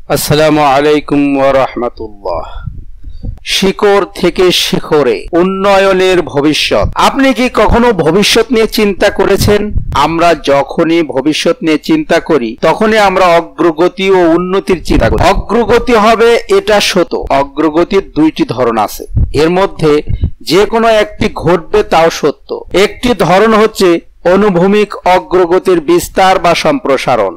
আসসালামু আলাইকুম ওয়া রাহমাতুল্লাহ। শিকড় থেকে শিখরে উন্নয়নের ভবিষ্যৎ। আপনি কি কখনো ভবিষ্যৎ নিয়ে চিন্তা করেছেন? আমরা যখনই ভবিষ্যৎ নিয়ে চিন্তা করি তখনই আমরা অগ্রগতি ও উন্নতির চিন্তা করি। অগ্রগতি হবে এটা সত্য। অগ্রগতির দুইটি ধরন আছে, এর মধ্যে যে কোনো একটি ঘটবে তাও সত্য। একটি ধরন হচ্ছে অনুভূমিক অগ্রগতির বিস্তার বা সম্প্রসারণ।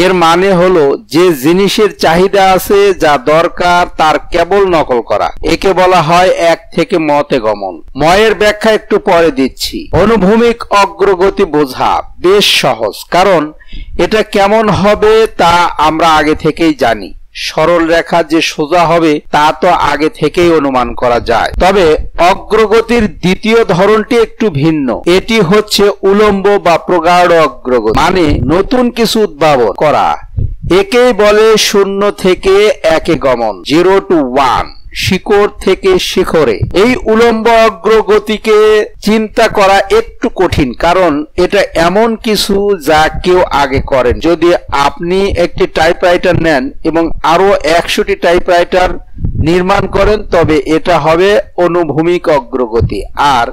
এর মানে হলো যে জিনিসের চাহিদা আছে, যা দরকার তার কেবল নকল করা। একে বলা হয় এক থেকে মতে গমন। ময়ের ব্যাখ্যা একটু পরে দিচ্ছি। অনুভূমিক অগ্রগতি বোঝা বেশ সহজ, কারণ এটা কেমন হবে তা আমরা আগে থেকেই জানি। সরল রেখা যে সোজা হবে তা তো আগে থেকেই অনুমান করা যায়। তবে অগ্রগতির দ্বিতীয় ধরনটি একটু ভিন্ন। এটি হচ্ছে উলম্ব বা প্রগাঢ় অগ্রগতি, মানে নতুন কিছু উদ্ভাবন করা। একেই বলে শূন্য থেকে একে গমন, 0 to 1, শিকড় থেকে শিখরে। এই উলম্ব অগ্রগতিকে চিন্তা করা একটু কঠিন, কারণ এটা এমন কিছু যা কেউ আগে করেন। যদি আপনি একটি টাইপরাইটার নেন এবং আরো 100টি টাইপরাইটার নির্মাণ করেন, তবে এটা হবে অনুভূমিক অগ্রগতি। আর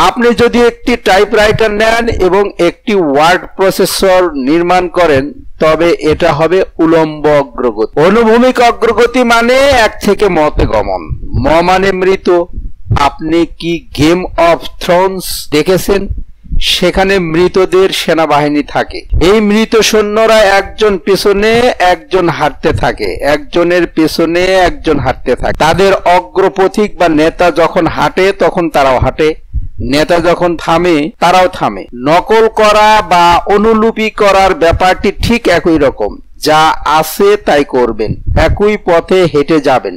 আপনি যদি একটি টাইপরাইটার নেন এবং একটি ওয়ার্ড প্রসেসর নির্মাণ করেন, তবে এটা হবে উলম্ব অগ্রগতি। অনুভূমিক অগ্রগতি মানে এক থেকে মতে গমন। ম মানে মৃত। আপনি কি গেম অফ থ্রোনস দেখেছেন? সেখানে মৃতদের সেনাবাহিনী থাকে। এই মৃত সৈন্যরা একজন পেছনে একজন হাঁটতে থাকে, একজনের পেছনে একজন হাঁটতে থাকে। তাদের অগ্রপথিক বা নেতা যখন হাঁটে তখন তারাও হাঁটে, নেতা যখন থামে তারাও থামে। নকল করা বা অনুলিপি করার ব্যাপারটি ঠিক একই রকম। যা আছে তাই করবেন, একই পথে হেঁটে যাবেন,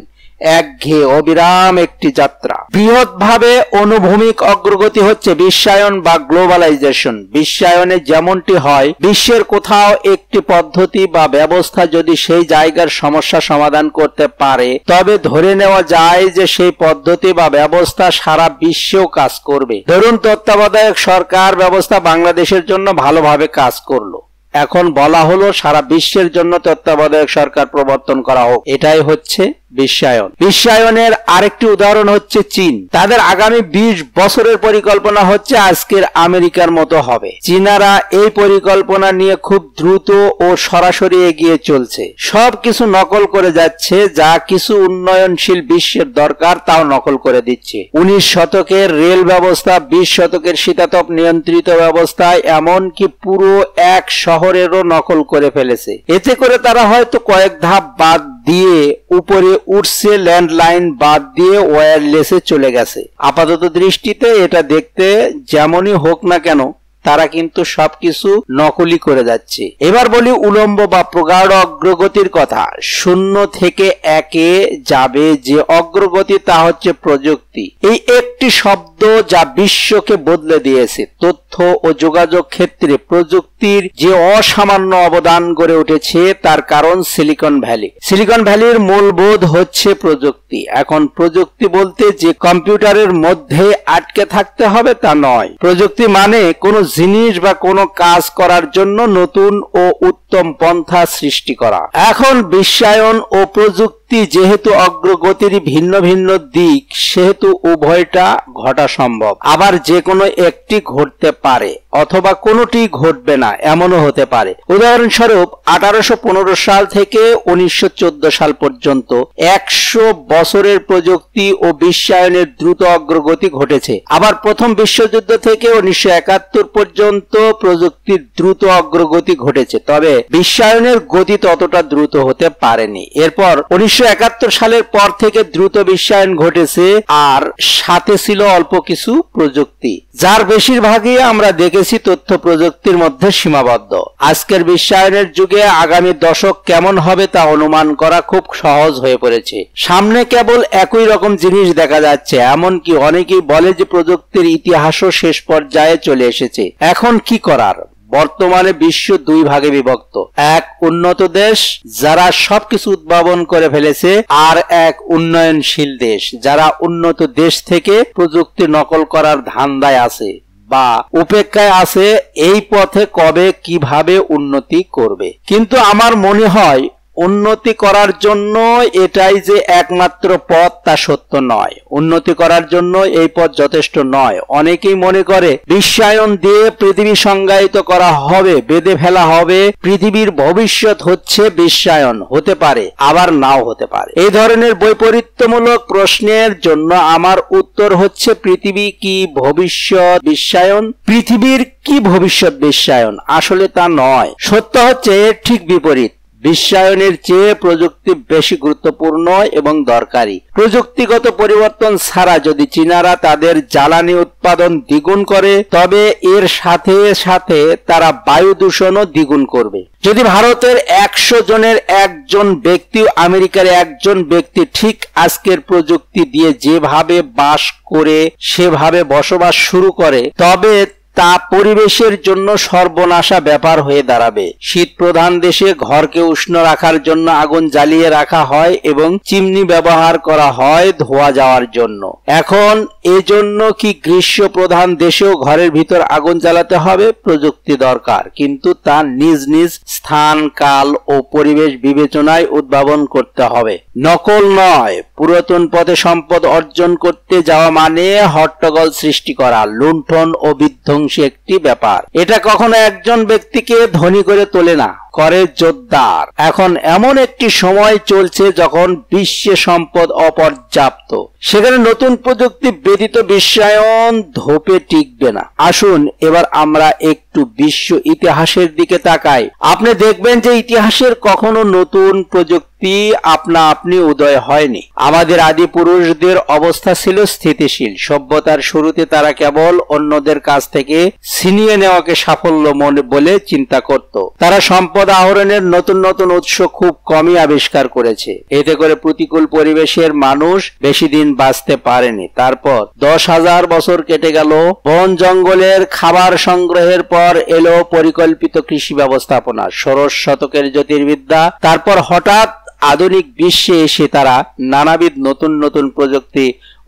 একঘেয়ে অবিরাম একটি যাত্রা। বৃহৎভাবে অনুভূমিক অগ্রগতি হচ্ছে বিশ্বায়ন বা গ্লোবালাইজেশন। বিশ্বায়নে যেমনটি হয়, বিশ্বের কোথাও একটি পদ্ধতি বা ব্যবস্থা যদি সেই জায়গার সমস্যা সমাধান করতে পারে, তবে ধরে নেওয়া যায় যে সেই পদ্ধতি বা ব্যবস্থা সারা বিশ্বেও কাজ করবে। ধরুন, তত্ত্বাবধায়ক সরকার ব্যবস্থা বাংলাদেশের জন্য ভালোভাবে কাজ করলো। এখন বলা হলো সারা বিশ্বের জন্য তত্ত্বাবধায়ক সরকার প্রবর্তন করা হোক। এটাই হচ্ছে বিশ্বায়ন। বিশ্বায়নের আরেকটি উদাহরণ হচ্ছে চীন। তাদের আগামী 20 বছরের পরিকল্পনা হচ্ছে আজকের আমেরিকার মতো হবে। চীনারা এই পরিকল্পনা নিয়ে খুব দ্রুত ও সরাসরি এগিয়ে চলছে। সবকিছু নকল করে যাচ্ছে, যা কিছু উন্নয়নশীল বিশ্বের দরকার তাও নকল করে দিচ্ছে। 19 শতকের রেল ব্যবস্থা, 20 শতকের শীতাতপ নিয়ন্ত্রিত ব্যবস্থায়, এমনকি পুরো এক শহরেরও নকল করে ফেলেছে। এতে করে তারা হয়তো কয়েক ধাপ বাদ দিয়ে উপরে উঠছে, ল্যান্ডলাইন বাদ দিয়ে ওয়্যারলেসে চলে গেছে। আপাতত দৃষ্টিতে এটা দেখতে যেমনই হোক না কেন, তারা কিন্তু সবকিছু নকলি করে যাচ্ছে। এবার বলি উলম্ব বা প্রগাঢ় অগ্রগতির কথা। শূন্য থেকে একে যাবে যে অগ্রগতি, তা হচ্ছে প্রযুক্তি। এই একটি শব্দ যা বিশ্বকে বদলে দিয়েছে। তথ্য ও যোগাযোগ ক্ষেত্রে প্রযুক্তির যে অসামান্য অবদান গড়ে উঠেছে, তার কারণ সিলিকন ভ্যালি। সিলিকন ভ্যালির মূলবোধ হচ্ছে প্রযুক্তি। এখন প্রযুক্তি বলতে যে কম্পিউটারের মধ্যে আটকে থাকতে হবে তা নয়। প্রযুক্তি মানে কোনো জিনিস বা কোনো কাজ করার জন্য নতুন ও উত্তম পন্থা সৃষ্টি করা। এখন বিশ্বায়ন ও প্রযুক্তি যেহেতু অগ্রগতির ভিন্ন ভিন্ন দিক, সেহেতু উভয়টা ঘটা সম্ভব। আবার যে কোনো একটি ঘটতে পারে, অথবা কোনোটি ঘটবে না, এমনও হতে পারে। উদাহরণস্বরূপ 1815 সাল থেকে 1914 সাল পর্যন্ত 100 বছরের প্রযুক্তি ও বিশ্বায়নের দ্রুত অগ্রগতি ঘটেছে। আবার প্রথম বিশ্বযুদ্ধ থেকে 1971 পর্যন্ত প্রযুক্তির দ্রুত অগ্রগতি ঘটেছে, তবে বিশ্বায়নের গতি ততটা দ্রুত হতে পারেনি। এরপর 1971 সালের পর থেকে দ্রুত বিশ্বায়ন ঘটেছে, আর সাথে ছিল অল্প কিছু প্রযুক্তি, যার বেশিরভাগই আমরা দেখেছি তথ্য প্রযুক্তির মধ্যে সীমাবদ্ধ। আজকের বিশ্বায়নের যুগে আগামী দশক কেমন হবে তা অনুমান করা খুব সহজ হয়ে পড়েছে। সামনে কেবল একই রকম জিনিস দেখা যাচ্ছে, এমনকি অনেকেই বলে যে প্রযুক্তির ইতিহাসও শেষ পর্যায়ে চলে এসেছে। এখন কি করার? বর্তমানে বিশ্ব দুই ভাগে বিভক্ত। এক উন্নত দেশ যারা সবকিছু উদ্ভাবন করে ফেলেছে, আর এক উন্নয়নশীল দেশ যারা উন্নত দেশ থেকে প্রযুক্তি নকল করার ধান্দায় আছে বা উপেক্ষায় আছে। এই পথে কবে কিভাবে উন্নতি করবে? কিন্তু আমার মনে হয় উন্নতি করার জন্য এটাই যে একমাত্র পথ তা সত্য নয়। উন্নতি করার জন্য এই পথ যথেষ্ট নয়। অনেকেই মনে করে বিশ্বায়ন দিয়ে পৃথিবী সংজ্ঞায়িত করা হবে, বেঁধে ফেলা হবে। পৃথিবীর ভবিষ্যৎ হচ্ছে বিশ্বায়ন। হতে পারে, আবার নাও হতে পারে। এই ধরনের বৈপরীত্যমূলক প্রশ্নের জন্য আমার উত্তর হচ্ছে পৃথিবী কি ভবিষ্যৎ বিশ্বায়ন? পৃথিবীর কি ভবিষ্যৎ বিশ্বায়ন? আসলে তা নয়। সত্য হচ্ছে ঠিক বিপরীত। বিশ্বায়নের চেয়ে প্রযুক্তি বেশি গুরুত্বপূর্ণ এবং দরকারি। প্রযুক্তিগত পরিবর্তন ছাড়া যদি চীনারা তাদের জ্বালানি উৎপাদন দ্বিগুণ করে, তবে এর সাথে সাথে তারা বায়ু দূষণও দ্বিগুণ করবে। যদি ভারতের 100 জনের একজন ব্যক্তি, আমেরিকার একজন ব্যক্তি ঠিক আজকের প্রযুক্তি দিয়ে যেভাবে বাস করে সেভাবে বসবাস শুরু করে, তবে তা পরিবেশের জন্য সর্বনাশা ব্যাপার হয়ে দাঁড়াবে। শীত প্রধান দেশে ঘরকে উষ্ণ রাখার জন্য আগুন জ্বালিয়ে রাখা হয় এবং চিমনি ব্যবহার করা হয় ধোয়া যাওয়ার জন্য। এখন এজন্য কি গ্রীষ্ম প্রধান দেশেও ঘরের ভিতর আগুন জ্বালাতে হবে? প্রযুক্তি দরকার, কিন্তু তা নিজ নিজ স্থান, কাল ও পরিবেশ বিবেচনায় উদ্ভাবন করতে হবে, নকল নয়। পুরাতন পথে সম্পদ অর্জন করতে যাওয়া মানে হট্টগোল সৃষ্টি করা, লুণ্ঠন ও বিধ্বংসী একটি ব্যাপার। এটা কখনো একজন ব্যক্তিকে ধনী করে তোলে না, করে জোরদার। এখন এমন একটি সময় চলছে যখন বিশ্বে সম্পদ অপর্যাপ্ত। সেখানে নতুন প্রযুক্তি ব্যতীত বিশ্বায়ন ধোপে টিকবে না। আসুন এবার আমরা একটু বিশ্ব ইতিহাসের দিকে তাকাই। আপনি দেখবেন যে ইতিহাসের কখনো নতুন প্রযুক্তি আপনা আপনি উদয় হয়নি। আমাদের আদি পুরুষদের অবস্থা ছিল স্থিতিশীল। সভ্যতার শুরুতে তারা কেবল অন্যদের কাছ থেকে ছিনিয়ে নেওয়াকে সাফল্য মনে বলে চিন্তা করত। তারা সম্পদ আহরণের নতুন নতুন উৎস খুব কমই আবিষ্কার করেছে। এতে করে প্রতিকূল পরিবেশের মানুষ বেশি দিন বাঁচতে পারেনি। তারপর 10,000 বছর কেটে গেল। বন জঙ্গলের খাবার সংগ্রহের পর এলো পরিকল্পিত কৃষি ব্যবস্থাপনা, ষোড়শ শতকের জ্যোতির্বিদ্যা। তারপর হঠাৎ আধুনিক বিশ্বে এসে তারা নানাবিধ নতুন নতুন প্রযুক্তি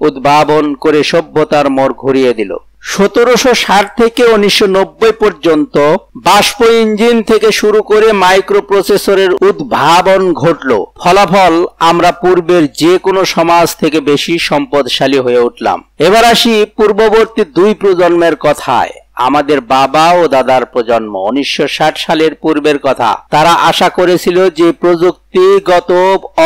উদ্ভাবন করে সভ্যতার মোড় ঘুরিয়ে দিল। 1760 থেকে 1990 পর্যন্ত বাষ্প ইঞ্জিন থেকে শুরু করে মাইক্রোপ্রসেসরের উদ্ভাবন ঘটল। ফলাফল, আমরা পূর্বের যে কোনো সমাজ থেকে বেশি সম্পদশালী হয়ে উঠলাম। এবার আসি পূর্ববর্তী 2 প্রজন্মের কথায়। আমাদের বাবা ও দাদার প্রজন্ম 1960 সালের পূর্বের কথা। তারা আশা করেছিল যে প্রযুক্তিগত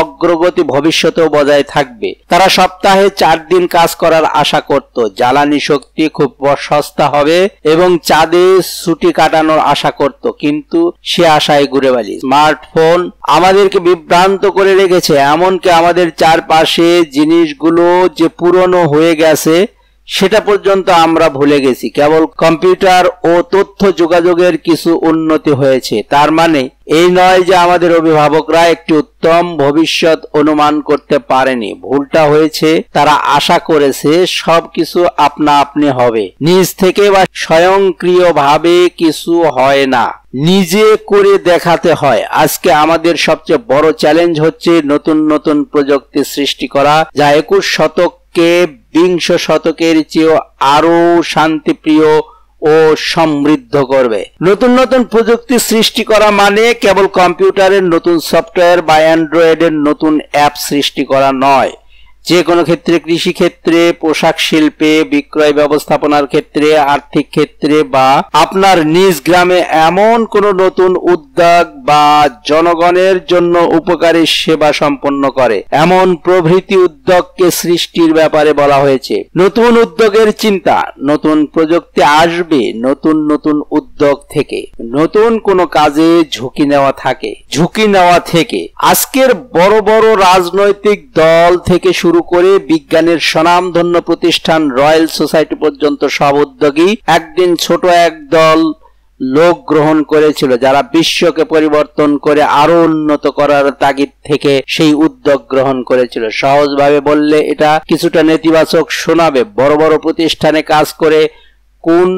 অগ্রগতি ভবিষ্যতেও বজায় থাকবে। তারা সপ্তাহে 4 দিন কাজ করার আশা করত, জ্বালানি শক্তি খুব সস্তা হবে এবং চাঁদে ছুটি কাটানোর আশা করত। কিন্তু সে আশায় ঘুরে বালি। স্মার্টফোন আমাদেরকে বিভ্রান্ত করে রেখেছে। এমনকি আমাদের চারপাশে জিনিসগুলো যে পুরনো হয়ে গেছে সেটা পর্যন্ত আমরা ভুলে গেছি। কেবল কম্পিউটার ও তথ্য যোগাযোগের কিছু উন্নতি হয়েছে। তার মানে এই নয় যে আমাদের অভিভাবকরা একটি উত্তম ভবিষ্যৎ অনুমান করতে পারেনি। ভুলটা হয়েছে তারা আশা করেছে সবকিছু আপনা আপনি হবে। নিজ থেকে বা স্বয়ংক্রিয়ভাবে কিছু হয় না, নিজে করে দেখাতে হয়। আজকে আমাদের সবচেয়ে বড় চ্যালেঞ্জ হচ্ছে নতুন নতুন প্রযুক্তি সৃষ্টি করা, যা 21 শতককে 20 শতকের চেয়েও আরো শান্তিপ্রিয় ও সমৃদ্ধ করবে। নতুন নতুন প্রযুক্তি সৃষ্টি করা মানে কেবল কম্পিউটারের নতুন সফটওয়্যার বা অ্যান্ড্রয়েডের নতুন অ্যাপ সৃষ্টি করা নয়। যে কোনো ক্ষেত্রে, কৃষি ক্ষেত্রে, পোশাক শিল্পে, বিক্রয় ব্যবস্থাপনার ক্ষেত্রে, আর্থিক ক্ষেত্রে বা আপনার নিজ গ্রামে এমন কোন নতুন উদ্যোগ বা জনগণের জন্য উপকারী সেবা সম্পন্ন করে এমন প্রভৃতি উদ্যোগকে সৃষ্টির ব্যাপারে বলা হয়েছে। নতুন উদ্যোগের চিন্তা, নতুন প্রযুক্তি আসবে নতুন নতুন উদ্যোগ থেকে। নতুন কোন কাজে ঝুঁকি নেওয়া থেকে আজকের বড় বড় রাজনৈতিক দল থেকে শুরু করে বিজ্ঞানের স্বনামধন্য প্রতিষ্ঠান রয়্যাল সোসাইটি পর্যন্ত সব উদ্যোগী একদিন ছোট এক দল লোক গ্রহণ করেছিল, যারা বিশ্বকে পরিবর্তন করে আরো উন্নত করার তাগিদ থেকে সেই উদ্যোগ গ্রহণ করেছিল। সহজভাবে বললে এটা কিছুটা নেতিবাচক শোনাবে। বড় বড় প্রতিষ্ঠানে কাজ করে কোন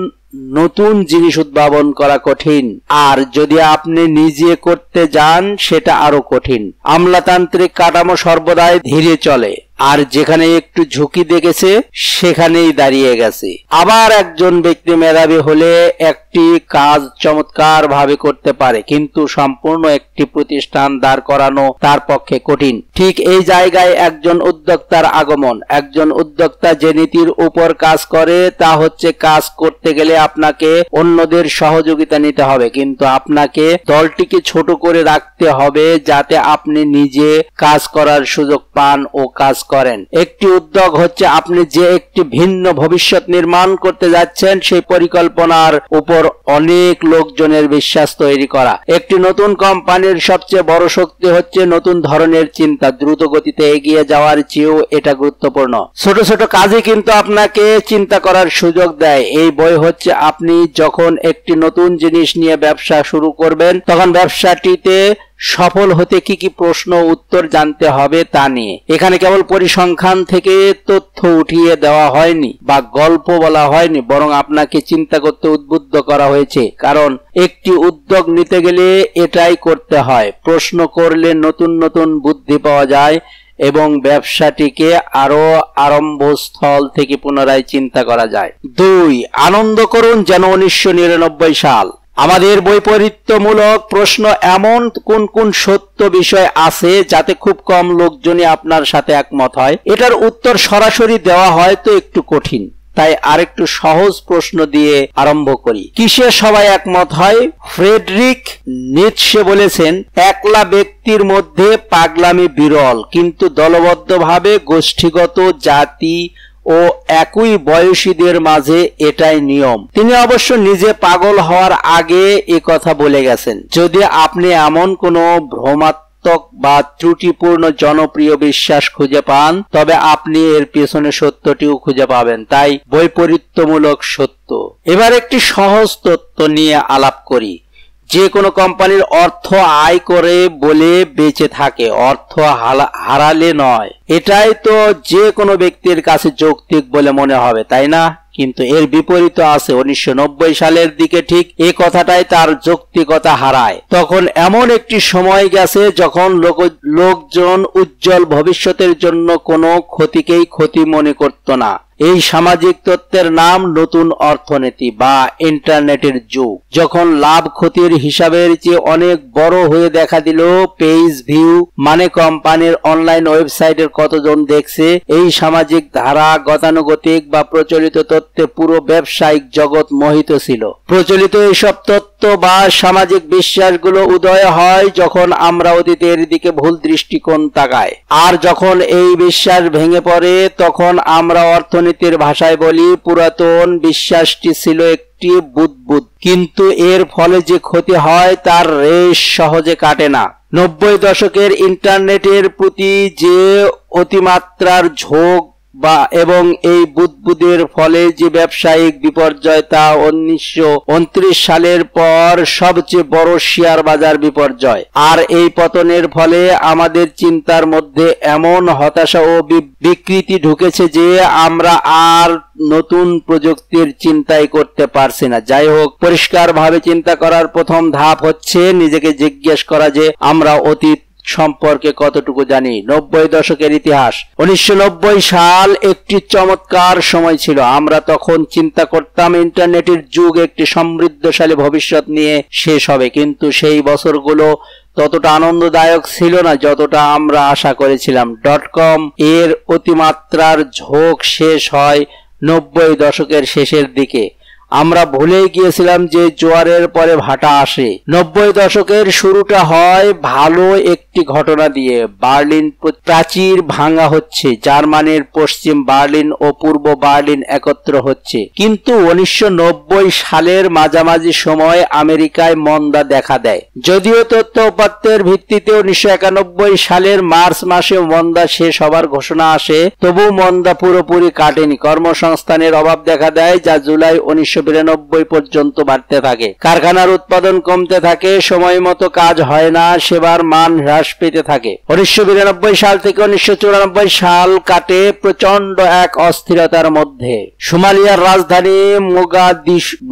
নতুন জিনিস উদ্ভাবন করা কঠিন, আর যদি আপনি নিজে করতে যান সেটা আরো কঠিন। আমলাতান্ত্রিক কাঠামো সর্বদাই ধীরে চলে, আর যেখানে একটু ঝুঁকি দেখেছে সেখানেই দাঁড়িয়ে গেছে। আবার একজন ব্যক্তি মেধাবী হলে একটি কাজ চমৎকার ভাবে করতে পারে, কিন্তু সম্পূর্ণ একটি প্রতিষ্ঠান দাঁড় করানো তার পক্ষে কঠিন। ঠিক এই জায়গায় একজন উদ্যোক্তার আগমন। একজন উদ্যোক্তা যে নীতির উপর কাজ করে তা হচ্ছে, কাজ করতে গেলে আপনাকে অন্যদের সহযোগিতা নিতে হবে, কিন্তু আপনাকে দলটিকে ছোট করে রাখতে হবে যাতে আপনি নিজে কাজ করার সুযোগ পান ও কাজ করেন। একটি উদ্যোগ হচ্ছে আপনি যে একটি ভিন্ন ভবিষ্যৎ নির্মাণ করতে যাচ্ছেন সেই পরিকল্পনার উপর অনেক লোকজনের বিশ্বাস তৈরি করা। একটি নতুন কোম্পানির সবচেয়ে বড় শক্তি হচ্ছে নতুন ধরনের চিন্তা। দ্রুত গতিতে এগিয়ে যাওয়ার চেয়েও এটা গুরুত্বপূর্ণ। ছোট ছোট কাজই কিন্তু আপনাকে চিন্তা করার সুযোগ দেয়। এই বই হচ্ছে আপনি যখন একটি নতুন জিনিস নিয়ে ব্যবসা শুরু করবেন তখন ব্যবসাটিতে সফল হতে কি কি প্রশ্ন উত্তর জানতে হবে তা নিয়ে। এখানে কেবল পরিসংখ্যান থেকে তথ্য উঠিয়ে দেওয়া হয়নি বা গল্প বলা হয়নি, বরং আপনাকে চিন্তা করতে উদ্বুদ্ধ করা হয়েছে। কারণ একটি উদ্যোগ নিতে গেলে এটাই করতে হয়। প্রশ্ন করলে নতুন নতুন বুদ্ধি পাওয়া যায় এবং ব্যবসাটিকে আরো আরম্ভস্থল থেকে পুনরায় চিন্তা করা যায়। 2. আনন্দ করুন যেন 1999 সাল। আমাদের বৈপরীত্যমূলক প্রশ্ন এমন কোন কোন সত্য বিষয় আছে যাতে খুব কম লোকজনই আপনার সাথে একমত হয়। এটার উত্তর সরাসরি দেওয়া হয়তো একটু কঠিন, তাই আরেকটু সহজ প্রশ্ন দিয়ে আরম্ভ করি। কিসে সবাই একমত হয়? ফ্রেডরিক নিৎসে বলেছেন, একলা ব্যক্তির মধ্যে পাগলামি বিরল, কিন্তু দলবদ্ধভাবে গোষ্ঠীগত, জাতি ও একই বয়সীদের মাঝে এটাই নিয়ম। তিনি অবশ্য নিজে পাগল হওয়ার আগে এ কথা বলে গেছেন। যদি আপনি এমন কোনো ভ্রমাত্মক বা ত্রুটিপূর্ণ জনপ্রিয় বিশ্বাস খুঁজে পান তবে আপনি এর পেছনে সত্যটিও খুঁজে পাবেন। তাই বৈপরীত্যমূলক সত্য। এবার একটি সহজ তথ্য নিয়ে আলাপ করি। যে কোনো কোম্পানির অর্থ আয় করে বলে বেঁচে থাকে, অর্থ হারালে নয়। এটাই তো যে কোনো ব্যক্তির কাছে যৌক্তিক বলে মনে হবে, তাই না? কিন্তু এর বিপরীত আছে। 1990 সালের দিকে ঠিক এই কথাটাই তার যৌক্তিকতা হারায়। তখন এমন একটি সময় গেছে যখন লোকজন উজ্জ্বল ভবিষ্যতের জন্য কোনো ক্ষতিকেই ক্ষতি মনে করত না। এই সামাজিক তত্ত্বের নাম নতুন অর্থনীতি বা ইন্টারনেটের যুগ। যখন লাভ ক্ষতির হিসাবের চেয়ে অনেক বড় হয়ে দেখা দিল পেজ ভিউ, মানে কোম্পানির অনলাইন ওয়েবসাইটের কতজন দেখছে, এই সামাজিক ধারা গতানুগতিক বা প্রচলিত তত্ত্বে পুরো ব্যবসায়িক জগৎ মোহিত ছিল। প্রচলিত এইসব তত্ত্ব বা সামাজিক বিশ্বাসগুলো উদয় হয় যখন আমরা অতীতের দিকে ভুল দৃষ্টিকোণ তাকাই। আর যখন এই বিশ্বাস ভেঙে পড়ে তখন আমরা অর্থনীতির ভাষায় বলি পুরাতন বিশ্বাসটি ছিল একটি বুদবুদ, কিন্তু এর ফলে যে ক্ষতি হয় তার রেশ সহজে কাটে না। 90 দশকের ইন্টারনেটের প্রতি যে অতিমাত্রার ঝোঁক এবং এই বুদবুদের ফলে যে ব্যবসায়িক বিপর্যয় তা 1929 সালের পর সবচেয়ে বড় শেয়ার বাজার বিপর্যয়। আর এই পতনের ফলে আমাদের চিন্তার মধ্যে এমন হতাশা ও বিকৃতি ঢুকেছে যে আমরা আর নতুন প্রযুক্তির চিন্তাই করতে পারছি না। যাই হোক, পরিষ্কারভাবে চিন্তা করার প্রথম ধাপ হচ্ছে নিজেকে জিজ্ঞেস করা যে আমরা অতীত সম্পর্কে কতটুকু জানি। 90 দশকের ইতিহাস। 1990 সাল একটি চমৎকার সময় ছিল। আমরা তখন চিন্তা করতাম ইন্টারনেটের যুগ একটি সমৃদ্ধশালী ভবিষ্যৎ নিয়ে শেষ হবে, কিন্তু সেই বছরগুলো ততটা আনন্দদায়ক ছিল না যতটা আমরা আশা করেছিলাম। .com এর অতিমাত্রার ঝোঁক শেষ হয় 90 দশকের শেষের দিকে। আমরা ভুলেই গিয়েছিলাম যে জোয়ারের পরে ভাটা আসে। 90 দশকের শুরুটা হয় ভালো একটি ঘটনা দিয়ে। বার্লিন প্রাচীর ভাঙা হচ্ছে, জার্মানির পশ্চিম বার্লিন ও পূর্ব বার্লিন একত্র হচ্ছে। কিন্তু 1990 সালের মাঝামাঝি সময় আমেরিকায় মন্দা দেখা দেয়। যদিও তথ্য উপাত্তের ভিত্তিতে 1991 সালের মার্চ মাসে মন্দা শেষ হবার ঘোষণা আসে, তবু মন্দা পুরোপুরি কাটেনি। কর্মসংস্থানের অভাব দেখা দেয়, যা জুলাই 1992 পর্যন্ত বাড়তে থাকে। কারখানার উৎপাদন কমতে থাকে, সময় মতো কাজ হয় না, সেবার মান হ্রাস পেতে থাকে। 1992 সাল থেকে 1994 সাল কাটে প্রচন্ড এক অস্থিরতার মধ্যে। সোমালিয়ার রাজধানী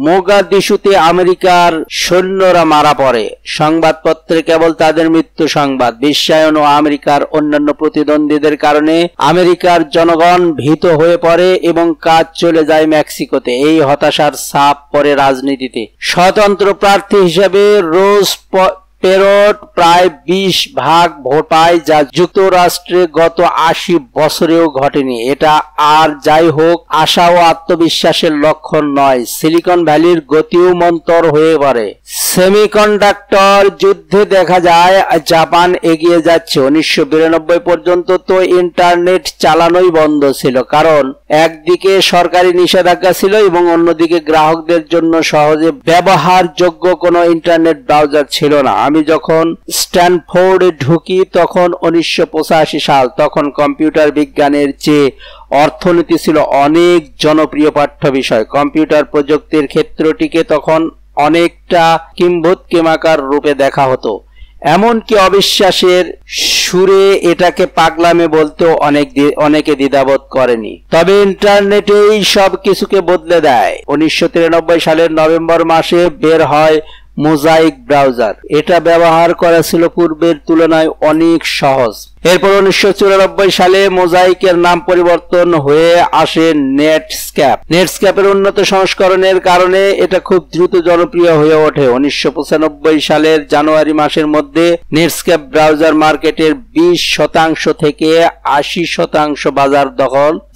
মোগাদিশুতে আমেরিকার সৈন্যরা মারা পড়ে। সংবাদপত্রে কেবল তাদের মৃত্যু সংবাদ। বিশ্বায়ন ও আমেরিকার অন্যান্য প্রতিদ্বন্দ্বীদের কারণে আমেরিকার জনগণ ভীত হয়ে পড়ে এবং কাজ চলে যায় মেক্সিকোতে। এই হতাশার ছাপ পড়ে রাজনীতিতে। স্বতন্ত্র প্রার্থী হিসেবে রোজ পেরট প্রায় 20% ভোট পায়, যা যুক্তরাষ্ট্রে গত 80 বছরেও ঘটেনি। এটা আর যাই হোক, আশা ও আত্মবিশ্বাসের লক্ষণ নয়। সিলিকন ভ্যালির গতিও মন্তর হয়ে পড়ে। সেমিকন্ডাক্টর যুদ্ধে দেখা যায় জাপান এগিয়ে যাচ্ছে। 1992 পর্যন্ত তো ইন্টারনেট চালানোই বন্ধ ছিল, কারণ একদিকে সরকারি নিষেধাজ্ঞা ছিল এবং অন্যদিকে গ্রাহকদের জন্য সহজে ব্যবহারযোগ্য কোনো ইন্টারনেট ব্রাউজার ছিল না। আমি যখন স্ট্যানফোর্ডে ঢুকি তখন 1985 সাল। তখন কম্পিউটার বিজ্ঞানের চেয়ে অর্থনীতি ছিল অনেক জনপ্রিয় পাঠ্য বিষয়। কম্পিউটার প্রযুক্তির ক্ষেত্রটিকে তখন অনেকটা কিংবদন্তিমাকার রূপে দেখা হতো। এমনকি অবিশ্বাসের সুরে এটাকে পাগলামে বলতেও অনেকে দ্বিধাবোধ করেনি। তবে ইন্টারনেটেই সব কিছুকে বদলে দেয়। 1993 সালের নভেম্বর মাসে বের হয় মোজাইক ব্রাউজার। এটা ব্যবহার করা ছিল পূর্বের তুলনায় অনেক সহজ। এরপর 1994 সালে মোজাইকের নাম পরিবর্তন হয়ে আসে নেটস্ক্যাপ। নেটস্ক্যাপের উন্নত সংস্করণের কারণে এটা খুব দ্রুত জনপ্রিয় হয়ে ওঠে। 1995 সালের জানুয়ারি মাসের মধ্যে নেটস্ক্যাপ ব্রাউজার মার্কেটের 20% থেকে 80% বাজার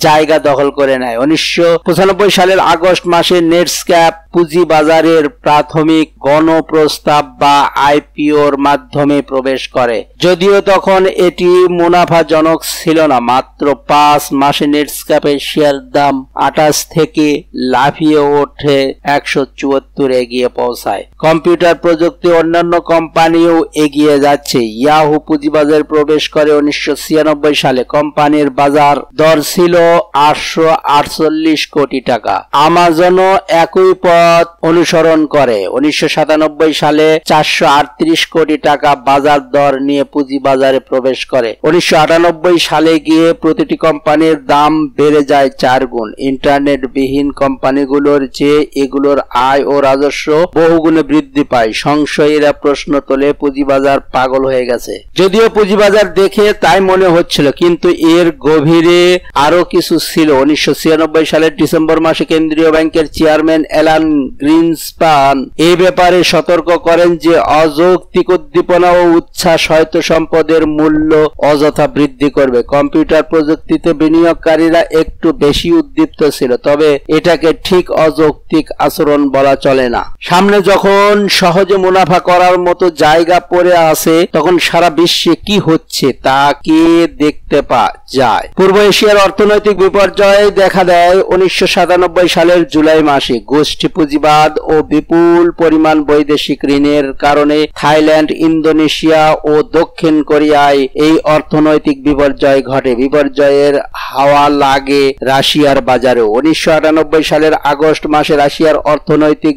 জায়গা দখল করে নেয়। 1995 সালের আগস্ট মাসে নেটস্ক্যাপ পুঁজিবাজারের প্রাথমিক গণপ্রস্তাব বা আইপিওর মাধ্যমে প্রবেশ করে। যদিও তখন এটি মুনাফাজনক ছিল না। মাত্র 5 মাসে নেটস্ক্যাপের শেয়ার দাম 28 থেকে লাফিয়ে ওঠে 174 গিয়ে পৌঁছায়। কম্পিউটার প্রযুক্তি অন্যান্য কোম্পানিও এগিয়ে যাচ্ছে। ইয়াহু পুঁজিবাজারে প্রবেশ করে 1996 সালে। কোম্পানির বাজার দর ছিল 848 কোটি টাকা। আমাজনও একই পথ অনুসরণ করে। 1997 সালে 438 কোটি টাকা বাজার দর নিয়ে পুঁজিবাজারে প্রবেশ করে। 1998 সালে গিয়ে প্রতিটি কোম্পানির দাম বেড়ে যায় 4 গুণ। ইন্টারনেট বিহীন কোম্পানিগুলোর চেয়ে এগুলোর আয় ও রাজস্ব বহুগুণে বৃদ্ধি পায়। সংশয়ীরা প্রশ্ন তোলে পুঁজিবাজার পাগল হয়ে গেছে। যদিও পুঁজিবাজার দেখে তাই মনে হচ্ছিল, কিন্তু এর গভীরে আরো কিছু ছিল। 1996 সালের ডিসেম্বর মাসে কেন্দ্রীয় ব্যাংকের চেয়ারম্যান অ্যালান গ্রিনস্পান এই ব্যাপারে সতর্ক করেন যে অযৌক্তিক উদ্দীপনা ও উচ্ছ্বাস হয়তো সম্পদের মূল্য অযথা বৃদ্ধি করবে। কম্পিউটার প্রযুক্তিতে বিনিয়োগকারীরা একটু বেশি উদ্দীপ্ত ছিল, তবে এটাকে ঠিক অযৌক্তিক আচরণ বলা চলে না। সামনে যখন সহজে মুনাফা করার মতো জায়গা পড়ে আছে, তখন সারা বিশ্বে কি হচ্ছে তা কে দেখতে যায়। পূর্ব এশিয়ার অর্থনৈতিক বিপর্যয় দেখা দেয় 1997 সালের জুলাই মাসে। গোষ্ঠী পুঁজিবাদ ও বিপুল পরিমাণ বৈদেশিক ঋণের কারণে থাইল্যান্ড, ইন্দোনেশিয়া ও দক্ষিণ কোরিয়ায় এই অর্থনৈতিক বিপর্যয় ঘটে। বিপর্যয়ের হাওয়া লাগে রাশিয়ার বাজারে। 1998 সালের আগস্ট মাসে রাশিয়ার অর্থনৈতিক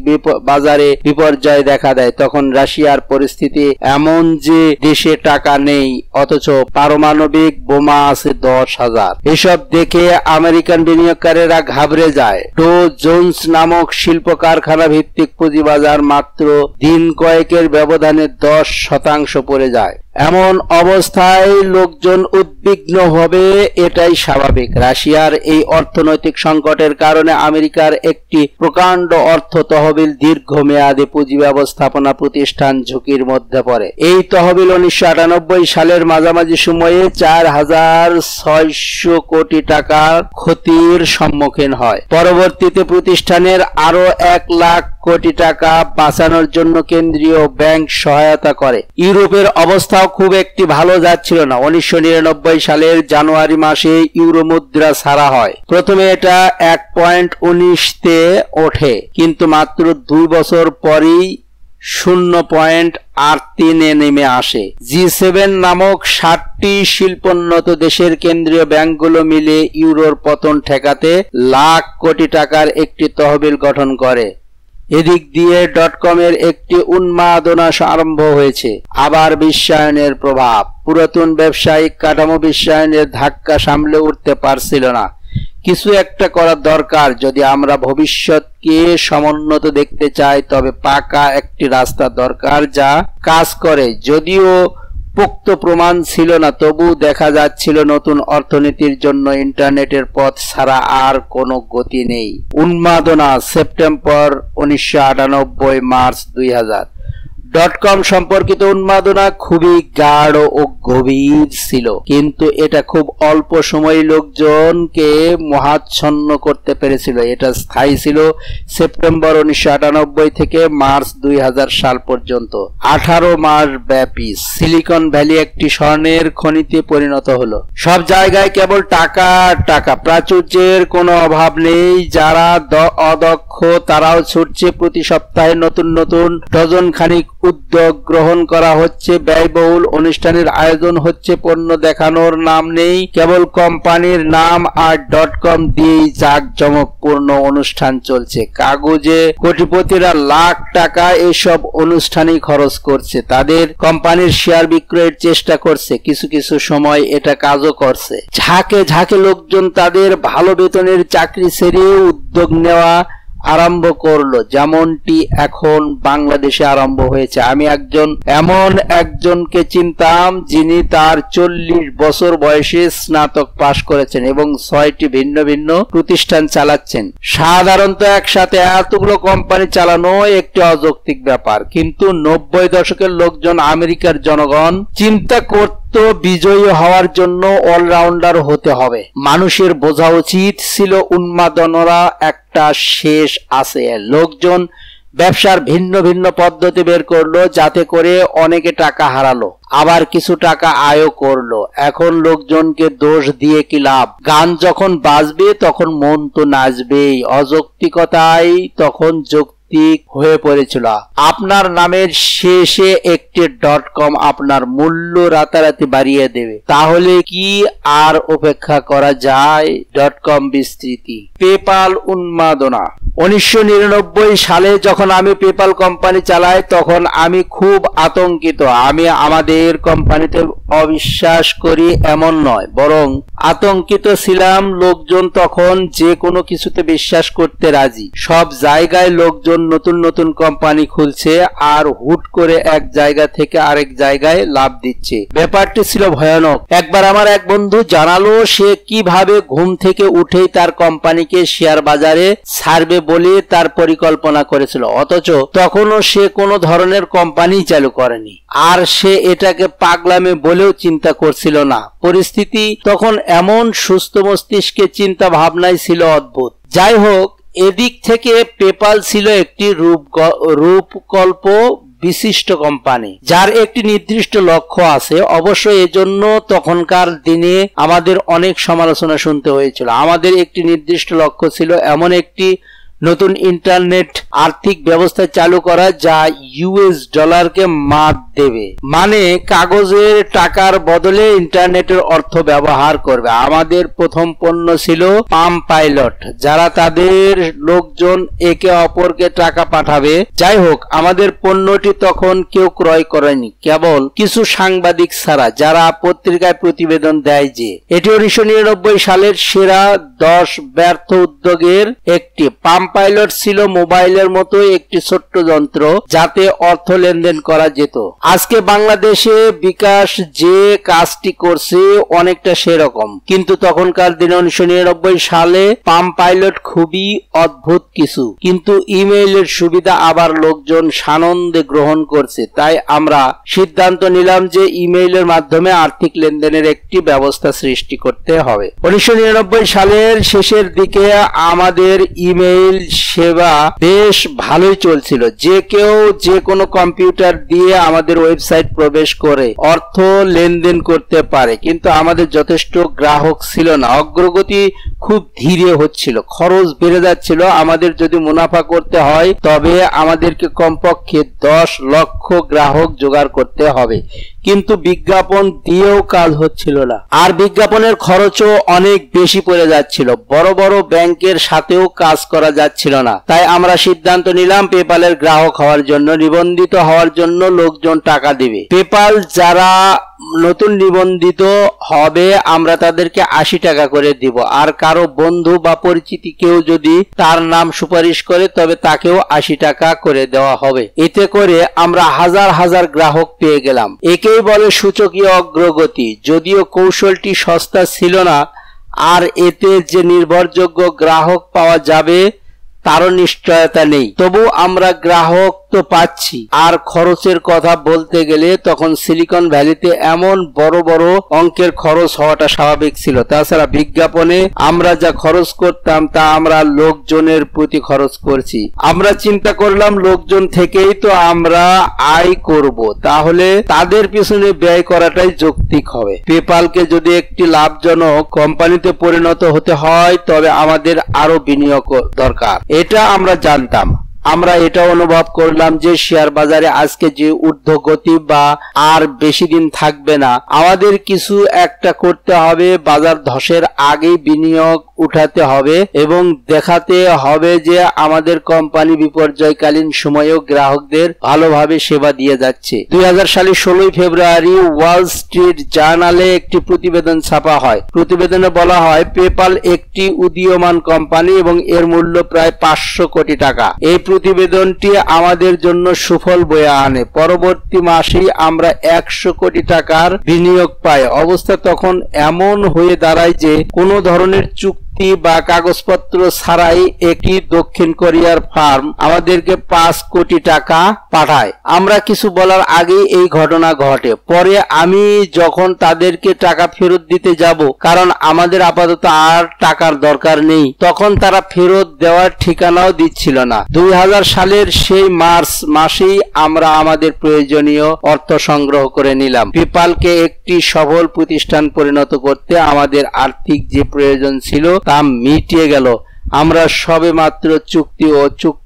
বাজারে বিপর্যয় দেখা দেয়। তখন রাশিয়ার পরিস্থিতি এমন যে দেশে টাকা নেই, অথচ পারমাণবিক বোমা আছে 10,000। এসব দেখে আমেরিকান বিনিয়োগকারীরা ঘাবড়ে যায়। ডো জোন্স নামক শিল্প কারখানা ভিত্তিক পুঁজিবাজার মাত্র দিন কয়েকের ব্যবধানে 10% পড়ে যায়। এমন অবস্থায় লোকজন উদ্বিগ্ন হবে, এটাই স্বাভাবিক। রাশিয়ার এই অর্থনৈতিক সংকটের কারণে আমেরিকার একটি প্রকাণ্ড অর্থ তহবিল দীর্ঘমেয়াদী পুঁজি ব্যবস্থাপনা প্রতিষ্ঠান ঝুঁকির মধ্যে পড়ে। এই তহবিল 1998 সালের মাঝামাঝি সময়ে 4,600 কোটি টাকার ক্ষতির সম্মুখীন হয়। পরবর্তীতে প্রতিষ্ঠানের আরো 1 লাখ কোটি টাকা বাঁচানোর জন্য কেন্দ্রীয় ব্যাংক সহায়তা করে। ইউরোপের অবস্থা খুব একটি ভালো যাচ্ছিল না। 1999 সালের জানুয়ারি মাসে ইউরো মুদ্রা ছাড়া হয়। প্রথমে এটা 1.19 তে ওঠে, কিন্তু মাত্র 2 বছর পরেই 0.83-এ নেমে আসে। G7 নামক 60টি শিল্পোন্নত দেশের কেন্দ্রীয় ব্যাংকগুলো মিলে ইউরোর পতন ঠেকাতে লাখ কোটি টাকার একটি তহবিল গঠন করে। এদিক দিয়ে ডটকমের একটি উন্মাদনা আরম্ভ হয়েছে। আবার বিশ্বায়নের প্রভাব। পুরাতন ব্যবসায়িক কাঠামো বিশ্বায়নের ধাক্কা সামলে উঠতে পারছিল না। কিছু একটা করা দরকার। যদি আমরা ভবিষ্যৎকে সমুন্নত দেখতে চাই তবে পাকা একটি রাস্তা দরকার যা কাজ করে। যদিও পোক্ত প্রমাণ ছিল না, তবু দেখা যাচ্ছিল নতুন অর্থনীতির জন্য ইন্টারনেটের পথ ছাড়া আর কোনো গতি নেই। উন্মাদনা। September 1998, March 2000। ডটকম সম্পর্কিত উন্মাদনা খুবই গাঢ় ও গভীর ছিল, কিন্তু এটা খুব অল্প সময় লোকজনকে মোহাচ্ছন্ন করতে পেরেছিল। এটা স্থায়ী ছিল সেপ্টেম্বর 1998 থেকে মার্চ 2000 সাল পর্যন্ত। 18 মাস ব্যাপী সিলিকন ভ্যালি একটি স্বর্ণের খনিতে পরিণত হলো। সব জায়গায় কেবল টাকা টাকা, প্রাচুর্যের কোনো অভাব নেই। যারা অদক্ষ তারাও ছুটছে। প্রতি সপ্তাহে নতুন নতুন ডজন খানিক উদ্যোগ গ্রহণ করা হচ্ছে। ব্যয়বহুল অনুষ্ঠানের আয়োজন হচ্ছে। পণ্য দেখানোর নাম নেই, কেবল কোম্পানির নাম আর ডটকম দিয়েই জাঁকজমকপূর্ণ অনুষ্ঠান চলছে। কাগজে কোটিপতিরা লাখ টাকা এসব অনুষ্ঠানেই খরচ করছে। তাদের কোম্পানির শেয়ার বিক্রয়ের চেষ্টা করছে। কিছু কিছু সময় এটা কাজও করছে। ঝাঁকে ঝাঁকে লোকজন তাদের ভালো বেতনের চাকরি ছেড়ে উদ্যোগ নেওয়া আরম্ভ করলো, যেমনটি এখন বাংলাদেশে আরম্ভ হয়েছে। আমি এমন একজনকে চিনতাম যিনি তার 40 বছর বয়সে স্নাতক পাশ করেছেন এবং 6টি ভিন্ন ভিন্ন প্রতিষ্ঠান চালাচ্ছেন। সাধারণত একসাথে এতগুলো কোম্পানি চালানো একটি অযৌক্তিক ব্যাপার, কিন্তু 90 দশকের লোকজন, আমেরিকার জনগণ চিন্তা করত বিজয়ী হওয়ার জন্য অলরাউন্ডার হতে হবে। মানুষের বোঝা উচিত ছিল উন্মাদনারা একটা শেষ আছে। লোকজন ব্যবসার ভিন্ন ভিন্ন পদ্ধতি বের করলো, যাতে করে অনেকে টাকা হারালো, আবার কিছু টাকা আয়ও করলো। এখন লোকজনকে দোষ দিয়ে কি লাভ? গান যখন বাজবে তখন মন তো নাচবেই। অযৌক্তিকতাই তখন যৌক্তিক হয়ে পড়েছিল। আপনার নামের শেষে একটি ডটকম আপনার মূল্য রাতারাতি বাড়িয়ে দেবে। তাহলে কি আর অপেক্ষা করা যায়? ডটকম বিস্তৃতি। পেপাল উন্মাদনা। 1999 সালে যখন আমি পেপাল কোম্পানি চালাই তখন আমি খুব আতঙ্কিত। আমি আমাদের কোম্পানিতে অবিশ্বাস করি এমন নয়, বরং আতঙ্কিত ছিলাম। লোকজন তখন যে কোনো কিছুতে বিশ্বাস করতে রাজি। সব জায়গায় লোকজন নতুন নতুন কোম্পানি খুলছে আর হুট করে এক জায়গা থেকে আরেক জায়গায় লাভ দিচ্ছে। ব্যাপারটি ছিল ভয়ানক। একবার আমার এক বন্ধু জানালো সে কিভাবে ঘুম থেকে উঠেই তার কোম্পানিকে শেয়ার বাজারে ছাড়বে বলে তার পরিকল্পনা করেছিল, অথচ তখনও সে কোনো ধরনের কোম্পানি চালু করেনি। আর সে এটাকে পাগলামি বলেও চিন্তা করছিল না। পরিস্থিতি তখন এমন, সুস্থ মস্তিষ্কে চিন্তা ভাবনাই ছিল অদ্ভুত। যাই হোক, এদিক থেকে পেপাল ছিল একটি রূপকল্প বিশিষ্ট কোম্পানি, যার একটি নির্দিষ্ট লক্ষ্য আছে। অবশ্য এজন্য তখনকার দিনে আমাদের অনেক সমালোচনা শুনতে হয়েছিল। আমাদের একটি নির্দিষ্ট লক্ষ্য ছিল এমন একটি নতুন ইন্টারনেট আর্থিক ব্যবস্থা চালু করা যা US ডলারকে মাত দেবে, মানে কাগজের টাকার বদলে ইন্টারনেটের অর্থ ব্যবহার করবে। আমাদের প্রথম পণ্য ছিল পাম পাইলট, যারা তাদের লোকজন একে অপরকে টাকা পাঠাবে। যাই হোক, আমাদের পণ্যটি তখন কেউ ক্রয় করেনি, কেবল কিছু সাংবাদিক ছাড়া, যারা পত্রিকায় প্রতিবেদন দেয় যে এটি 1999 সালের সেরা 10 ব্যর্থ উদ্যোগের একটি। পাম পাইলট ছিল মোবাইলের মতো একটি ছোট্ট যন্ত্র যাতে অর্থ লেনদেন করা যেত। আজকে বাংলাদেশে বিকাশ যে কাজটি করছে অনেকটা সেরকম, কিন্তু তখনকার দিনে 1999 সালে পাম পাইলট খুবই অদ্ভুত কিছু, কিন্তু ইমেইলের সুবিধা আবার লোকজন সানন্দে গ্রহণ করছে। তাই আমরা সিদ্ধান্ত নিলাম যে ইমেইলের মাধ্যমে আর্থিক লেনদেনের একটি ব্যবস্থা সৃষ্টি করতে হবে। 1999 সালের শেষের দিকে আমাদের ইমেইল সেবা বেশ ভালোই চলছিল। যে কেউ যে কোনো কম্পিউটার দিয়ে আমাদের ওয়েবসাইট প্রবেশ করে অর্থ লেনদেন করতে পারে, কিন্তু আমাদের যথেষ্ট গ্রাহক ছিল না। অগ্রগতি খুব ধীরে হচ্ছিল, খরচ বেড়ে যাচ্ছিল। আমাদের যদি মুনাফা করতে হয় তবে আমাদেরকে কমপক্ষে 10 লক্ষ গ্রাহক জোগাড় করতে হবে, কিন্তু বিজ্ঞাপন দিয়েও কাজ হচ্ছিল না, আর বিজ্ঞাপনের খরচও অনেক বেশি পড়ে যাচ্ছিল। বড় বড় ব্যাংকের সাথেও কাজ করা যাচ্ছিল না। তাই আমরা সিদ্ধান্ত নিলাম পেপালের গ্রাহক হওয়ার জন্য, নিবন্ধিত হওয়ার জন্য লোকজন টাকা দিবে। পেপাল যারা নতুন নিবন্ধিত হবে আমরা তাদেরকে 80 টাকা করে দিব, আর কারো বন্ধু বা পরিচিতি কেউ যদি তার নাম সুপারিশ করে তবে তাকেও 80 টাকা করে দেওয়া হবে। এতে করে আমরা হাজার হাজার গ্রাহক পেয়ে গেলাম। একেই বলে সূচকীয় অগ্রগতি। যদিও কৌশলটি সস্তা ছিল না, আর এতে যে নির্ভরযোগ্য গ্রাহক পাওয়া যাবে তারও নিশ্চয়তা নেই, তবু আমরা গ্রাহক তো পাচ্ছি। আর খরচের কথা বলতে গেলে তখন সিলিকন ভ্যালিতে এমন বড় বড় অঙ্কের খরচ হওয়াটা স্বাভাবিক ছিল। তাছাড়া বিজ্ঞাপনে আমরা যা খরচ করতাম তা আমরা লোকজনের প্রতি খরচ করছি। আমরা চিন্তা করলাম লোকজন থেকেই তো আমরা আয় করব, তাহলে তাদের পিছনে ব্যয় করাটাই যৌক্তিক হবে। পেপালকে যদি একটি লাভজনক কোম্পানিতে পরিণত হতে হয় তবে আমাদের আরো বিনিয়োগ দরকার, এটা আমরা জানতাম। আমরা এটা অনুভব করলাম যে শেয়ার বাজারে আজকে যে ঊর্ধ্বগতি বা আর বেশি দিন থাকবে না। আমাদের কিছু একটা করতে হবে, বাজার ধসের আগেই বিনিয়োগ উঠাতে হবে এবং দেখাতে হবে যে আমাদের কোম্পানি বিপর্যয়কালীন সময়েও গ্রাহকদের ভালোভাবে সেবা দিয়ে যাচ্ছে। 2000 সালের 16 ফেব্রুয়ারি ওয়াল স্ট্রিট জার্নালে একটি প্রতিবেদন ছাপা হয়। প্রতিবেদনে বলা হয় পেপাল একটি উদীয়মান কোম্পানি এবং এর মূল্য প্রায় 500 কোটি টাকা। এই প্রতিবেদনটি আমাদের জন্য সুফল বয়ে আনে। পরবর্তী মাসেই আমরা 100 কোটি টাকার বিনিয়োগ পাই। অবস্থা তখন এমন হয়ে দাঁড়ায় যে কোনো ধরনের চুক্তি বা কাগজপত্র ছাড়াই একটি দক্ষিণ কোরিয়ার ফার্ম আমাদেরকে 5 কোটি টাকা পাঠায়। আমরা কিছু বলার আগেই এই ঘটনা ঘটে। পরে আমি যখন তাদেরকে টাকা ফেরত দিতে যাব, কারণ আমাদের আপাতত আর টাকার দরকার নেই, তখন তারা ফেরত দেওয়ার ঠিকানাও দিচ্ছিল না। 2000 সালের সেই মার্চ মাসেই আমরা আমাদের প্রয়োজনীয় অর্থ সংগ্রহ করে নিলাম। পেপালকে একটি সফল প্রতিষ্ঠান পরিণত করতে আমাদের আর্থিক যে প্রয়োজন ছিল তা মিটিয়ে গেল। আমরা সবে মাত্র চুক্তি ও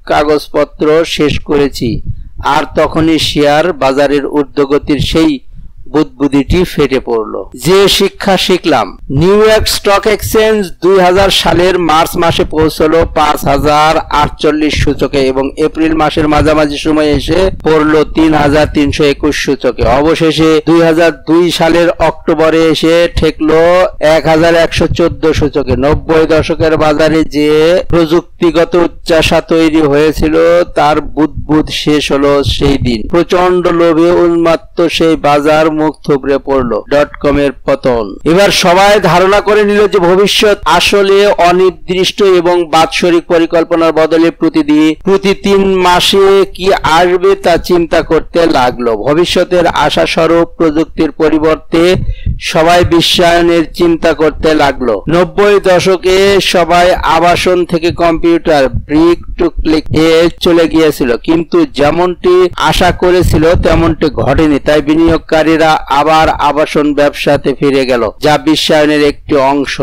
কাগজপত্র শেষ করেছি, আর তখনই শেয়ার বাজারের ঊর্ধ্বগতির সেই বুদবুদিটি ফেটে পড়ল। যে শিক্ষা শিখলাম, নিউ ইয়র্ক স্টক এক্সচেঞ্জ 2000 সালের মার্চ মাসে পৌঁছলো 5048 সূচকে এবং এপ্রিল মাসের মাঝামাঝি সময় এসে পড়ল 3321 সূচকে। অবশেষে 2002 সালের অক্টোবরে এসে ঠেকলো 1114 সূচকে। 90 দশকের বাজারে যে প্রযুক্তিগত উচ্চাশা তৈরি হয়েছিল তার বুদবুদ শেষ হলো সেই দিন। প্রচন্ড লোভে উন্মাত্ত সেই বাজার মুখ থুবড়ে পড়ল। .com-এর পতন। এবার সবাই ধারণা করে নিল যে ভবিষ্যৎ আসলে অনির্দিষ্ট এবং বাৎসরিক পরিকল্পনার বদলে প্রতি 3 মাসে কি আসবে তা চিন্তা করতে লাগলো। ভবিষ্যতের আশাস্বরূপ প্রযুক্তির পরিবর্তে সবাই বিশ্বায়নের চিন্তা করতে লাগলো। 90 দশকে সবাই আবাসন থেকে কম্পিউটার, ব্রিক টু ক্লিক এ চলে গিয়েছিল, কিন্তু যেমনটি আশা করেছিল তেমনটি ঘটেনি। তাই বিনিয়োগকারীরা আবার আবাসন ব্যবসাতে ফিরে গেল, যা বিশ্বায়নের একটি অংশ।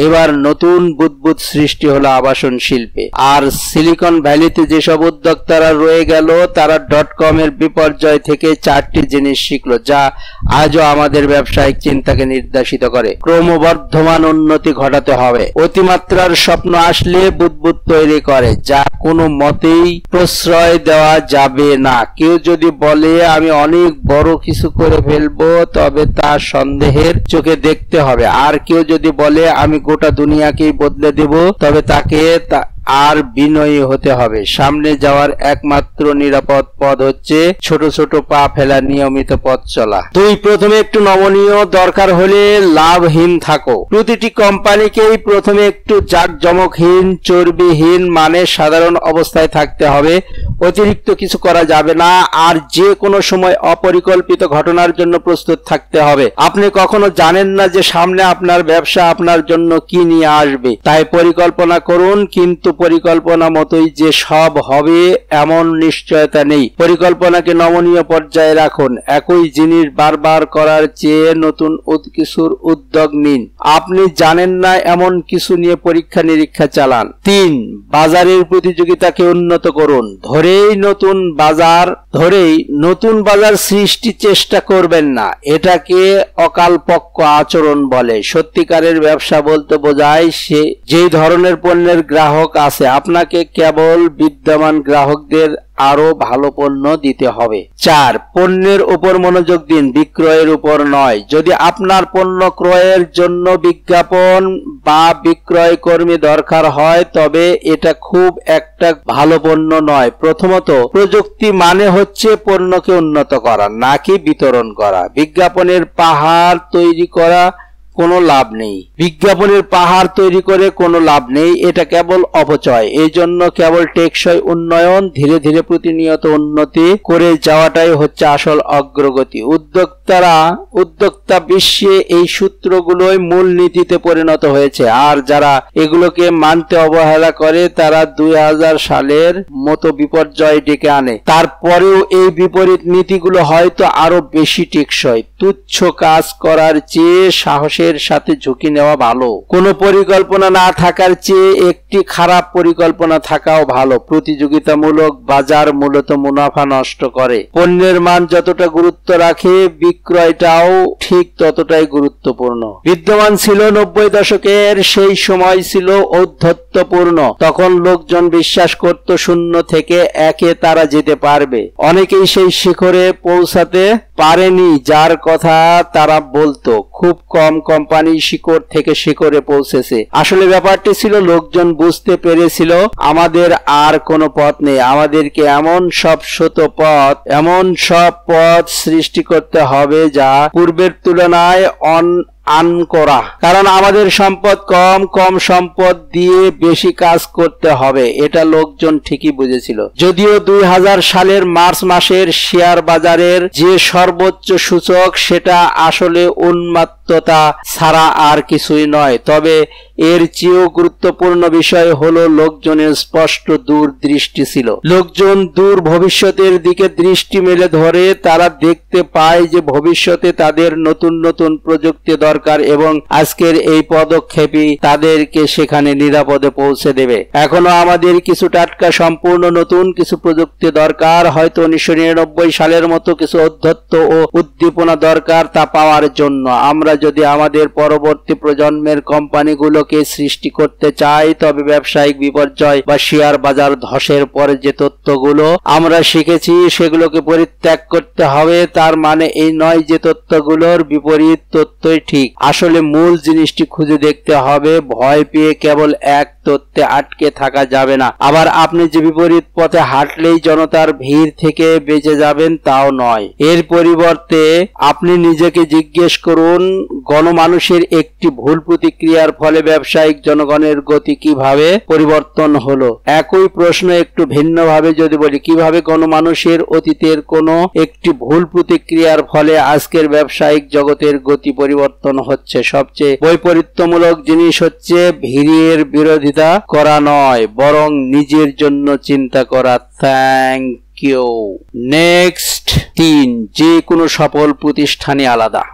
এবার নতুন বুদবুদ সৃষ্টি হলো আবাসন শিল্পে। আর সিলিকন ভ্যালিতে যেসব উদ্যোক্তারা রয়ে গেল তারা .com-এর বিপর্যয় থেকে 4টি জিনিস শিখলো, যা আজও আমাদের ব্যবসায়িক চিন্তাকে নির্দেশিত করে। ক্রমবর্ধমান উন্নতি ঘটাতে হবে। অতিমাত্রার স্বপ্ন আসলে বুদবুদ তৈরি করে, যা কোনো মতেই প্রশ্রয় দেওয়া যাবে না। কেউ যদি বলে আমি অনেক বড় কিছু করে ফেলবো তবে তা সন্দেহের চোখে দেখতে হবে। আর কেউ যদি বলে আমি গোটা দুনিয়াকেই বদলে দেব তবে তাকে আর বিনয়ী হতে হবে। সামনে যাওয়ার একমাত্র নিরাপদ পথ হচ্ছে ছোট ছোট পা ফেলা, নিয়মিত পথ চলা। প্রথমে একটু নমনীয়, দরকার হলে লাভহীন থাকো। প্রতিটি কোম্পানিকেই প্রথমে একটু জাঁকজমকহীন, চর্বিহীন মানে সাধারণ অবস্থায় থাকতে হবে। অতিরিক্ত কিছু করা যাবে না। আর যে কোনো সময় অপরিকল্পিত ঘটনার জন্য প্রস্তুত থাকতে হবে। আপনি কখনো জানেন না যে সামনে আপনার ব্যবসা আপনার জন্য কি নিয়ে আসবে। তাই পরিকল্পনা করুন, কিন্তু পরিকল্পনা মতোই যে সব হবে এমন নিশ্চয়তা নেই। পরিকল্পনাকে নমনীয় পর্যায়ে রাখুন। একই জিনিস বারবার করার চেয়ে নতুন কিছুর উদ্যোগ নিন। আপনি জানেন না এমন কিছু নিয়ে পরীক্ষা নিরীক্ষা চালান। 3. বাজারের প্রতিযোগিতাকে উন্নত করুন। ধরেই নতুন বাজার সৃষ্টি চেষ্টা করবেন না। এটাকে অকালপক্ষ আচরণ বলে। সত্যিকারের ব্যবসা বলতে বোঝায় যেই ধরনের পণ্যের গ্রাহক আছে আপনাকে কেবল বিদ্যমান গ্রাহকদের আরো ভালো পণ্য দিতে হবে। 4. পণ্যের উপর মনোযোগ দিন, বিক্রয়ের উপর নয়। যদি আপনার পণ্য ক্রয়ের জন্য বিজ্ঞাপন বা বিক্রয় কর্মী দরকার হয় তবে এটা খুব একটা ভালো পণ্য নয়। প্রথমত, প্রযুক্তি মানে হচ্ছে পণ্যকে উন্নত করা, নাকি বিতরণ করা। বিজ্ঞাপনের পাহাড় তৈরি করে কোনো লাভ নেই, এটা কেবল অপচয়। এই জন্য কেবল টেকসই উন্নয়ন, ধীরে ধীরে প্রতিনিয়ত উন্নতি করে যাওয়াটাই হচ্ছে আসল অগ্রগতি। উদ্যোক্তা বিশ্বে এই সূত্রগুলোই মূল নীতিতে পরিণত হয়েছে, আর যারা এগুলোকে মানতে অবহেলা করে তারা 2000 সালের মতো বিপর্যয় ডেকে আনে। তারপরেও এই বিপরীত নীতিগুলো হয়তো আরো বেশি টেকসই। তুচ্ছ কাজ করার চেয়ে সাহসের সাথে ঝুঁকি নেওয়া ভালো। কোনো পরিকল্পনা না থাকার চেয়ে একটি খারাপ পরিকল্পনা থাকাও ভালো। প্রতিযোগিতামূলক বাজার মূলত মুনাফা নষ্ট করে। পণ্যের মান যতটা গুরুত্ব রাখে বিক্রয়টাও ঠিক ততটাই গুরুত্বপূর্ণ। বিদ্যমান ছিল 90 দশকের, সেই সময় ছিল ঔদ্ধত্যপূর্ণ। তখন লোকজন বিশ্বাস করত 0 থেকে 1-এ তারা যেতে পারবে। অনেকেই সেই শিখরে পৌঁছাতে পারেনি যার কথা তারা বলতো। খুব কম কোম্পানি শিখর থেকে শিখরে পৌঁছেছে। আসলে ব্যাপারটি ছিল লোকজন বুঝতে পেরেছিল আমাদের আর কোনো পথ নেই, আমাদেরকে এমন সব পথ সৃষ্টি করতে হবে যা পূর্বের তুলনায় করা। কারণ আমাদের সম্পদ কম সম্পদ দিয়ে বেশি কাজ করতে হবে, এটা লোকজন ঠিকই বুঝেছিল। যদিও 2000 সালের মার্চ মাসের শেয়ার বাজারের যে সর্বোচ্চ সূচক সেটা আসলে উন্মাত্ততা ছাড়া আর কিছুই নয়, তবে এর চেয়েও গুরুত্বপূর্ণ বিষয় হলো লোকজনের স্পষ্ট দূরদৃষ্টি ছিল। লোকজন দূর ভবিষ্যতের দিকে দৃষ্টি মেলে ধরে। তারা দেখতে পায় যে ভবিষ্যতে তাদের নতুন প্রযুক্তি দরকার এবং আজকের এই পদক্ষেপই তাদেরকে সেখানে নিরাপদে পৌঁছে দেবে। এখনো আমাদের কিছু টাটকা সম্পূর্ণ নতুন কিছু প্রযুক্তি দরকার, হয়তো 1999 সালের মতো কিছু অধ্যত্ত ও উদ্দীপনা দরকার তা পাওয়ার জন্য। আমরা যদি আমাদের পরবর্তী প্রজন্মের কোম্পানিগুলোকে সৃষ্টি করতে চাই তবে ব্যবসায়িক বিপর্যয় বা শেয়ার বাজার ধসের পরে যে তথ্যগুলো আমরা শিখেছি সেগুলোকে পরিত্যাগ করতে হবে। তার মানে এই নয় যে তথ্যগুলোর বিপরীত তথ্যই ঠিক। আসলে মূল জিনিসটি খুঁজে দেখতে হবে। ভয় পেয়ে কেবল এক তথ্যে আটকে থাকা যাবে না। আবার আপনি যে বিপরীত পথে হাঁটলেই জনতার ভিড় থেকে বেঁচে যাবেন তাও নয়। এর পরিবর্তে আপনি নিজেকে জিজ্ঞেস করুন, গণমানুষের একটি ভুল প্রতিক্রিয়ার ফলে ব্যবসায়িক জনগণের গতি কিভাবে পরিবর্তন হলো। একই প্রশ্ন একটু ভিন্নভাবে যদি বলি, কিভাবে গণমানুষের অতীতের কোনো একটি ভুল প্রতিক্রিয়ার ফলে আজকের ব্যবসায়িক জগতের গতি পরিবর্তন হচ্ছে। সবচেয়ে বৈপরীত্যমূলক জিনিস হচ্ছে ভিড়ের বিরোধিতা করা নয়, বরং নিজের জন্য চিন্তা করা। Thank you. নেক্সট 3, যে কোনো সফল প্রতিষ্ঠানই আলাদা।